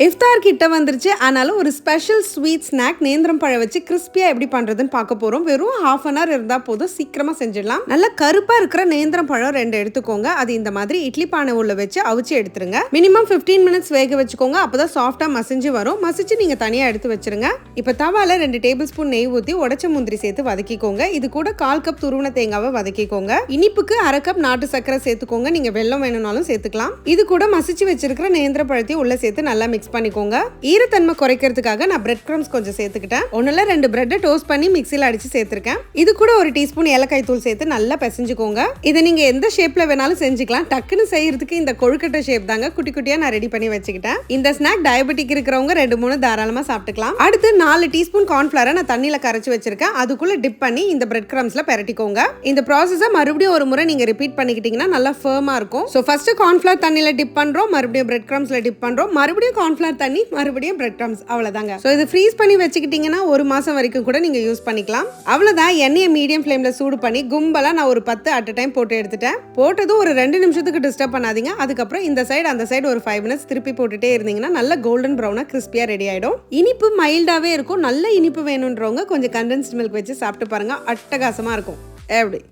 இஃப்தார் கிட்ட வந்துருச்சு. ஆனாலும் ஒரு ஸ்பெஷல் ஸ்வீட் ஸ்நாக் நேந்திரம் பழம் வச்சு கிறிஸ்பியா எப்படி பண்றதுன்னு பார்க்க போறோம். வெறும் 1/2 அன் ஹவர் இருந்தா போதும், சீக்கிரமா செஞ்சிடலாம். நல்ல கருப்பா இருக்கிற நேந்திரம் பழம் 2 எடுத்துக்கோங்க. அது இந்த மாதிரி இட்லி பானை உள்ள வச்சு அவிச்சு எடுத்துருங்க. மினிமம் 15 மினிட்ஸ் வேக வச்சுக்கோங்க. அப்பதான் சாஃப்டா மசிஞ்சு வரும். மசிச்சு நீங்க தனியா எடுத்து வச்சிருங்க. இப்ப தவால 2 டேபிள் ஸ்பூன் நெய் ஊத்தி உடைச்ச முந்திரி சேர்த்து வதக்கிக்கோங்க. இது கூட 1/4 கப் துருவன தேங்காவை வதக்கிக்கோங்க. இனிப்புக்கு 1/2 கப் நாட்டு சர்க்கரை சேர்த்துக்கோங்க. நீங்க வெல்லம் வேணும்னாலும் சேர்த்துக்கலாம். இது கூட மசிச்சு வச்சிருக்கிற நேந்திர பழத்தையும் உள்ள சேர்த்து நல்லா மிக்ஸ் பண்ணிக்கோங்க. ஈரத்தன்மை குறைக்கிறதுக்காக நான் பிரெட் கிரம்ஸ் கொஞ்சம் சேர்த்துக்கிட்டேன். ஒண்ணுல 2 பிரெட்டை டோஸ்ட் பண்ணி மிக்ஸில அடிச்சு சேர்த்திருக்கேன். இது கூட 1 டீஸ்பூன் ஏலக்காய் தூள் சேர்த்து நல்லா பிசைஞ்சுக்கோங்க. இதை நீங்க எந்த ஷேப்ல வேணாலும் செஞ்சுக்கலாம். டக்குன்னு செய்யறதுக்கு இந்த கொழுக்கட்டை ஷேப் தாங்க குட்டி குட்டியா நான் ரெடி பண்ணி வச்சுக்கிட்டேன். இந்த ஸ்நாக் டயபெட்டிக் இருக்கிறவங்க 2-3 தாராளமா சாப்பிட்டுக்கலாம். அடுத்து 4 டீஸ்பூன் கார்ன்ஃபிளவரை நான் தண்ணியில கரைச்சு வச்சிருக்கேன். அதுக்குள்ள டிப் பண்ணி இந்த பிரெட் கிரம்ஸ்ல பெரட்டிக்கோங்க. இந்த ப்ராசஸை மறுபடியும் ஒரு முறை நீங்க ரிப்பீட் பண்ணிக்கிட்டீங்கன்னா நல்லா ஃபர்மா இருக்கும். சோ ஃபர்ஸ்ட் கார்ன்ஃபிளவர் தண்ணியில டிப் பண்றோம், மறுபடியும் பிரெட் கிரம்ஸ்ல டிப் பண்றோம், மறுபடியும் கார்ன்ஃபிளவர் தண்ணி, மறுபடியும் பிரெட் கிரம்ஸ். அவ்வளவுதாங்க. சோ இது ஃப்ரீஸ் பண்ணி வச்சுக்கிட்டீங்கன்னா 1 மாசம் வரைக்கும் கூட நீங்க யூஸ் பண்ணிக்கலாம். அவ்வளவுதான். எண்ணெயை மீடியம் ஃப்ளேம்ல சூடு பண்ணி கும்பலா நான் ஒரு 10 அட் a டைம் போட்டு எடுத்துட்டேன். போட்டதும் ஒரு 2 நிமிஷத்துக்கு டிஸ்டர்ப் பண்ணாதீங்க. அதுக்கப்புறம் இந்த சைடு அந்த சைடு ஒரு 5 மினிட்ஸ் திருப்பி போட்டுட்டே இருந்தீங்கன்னா நல்ல கோல்டன் ப்ரௌனா கிறிஸ்பியா ரெடி ஆயிடும். இனிப்பு மைல்டாவே இருக்கும். நல்ல இனிப்பு வேணும்ன்றவங்க கொஞ்சம் கண்டென்ஸ்ட் மில்க் வச்சு சாப்பிட்டு பாருங்க. அட்டகாசமா இருக்கும். எப்படி?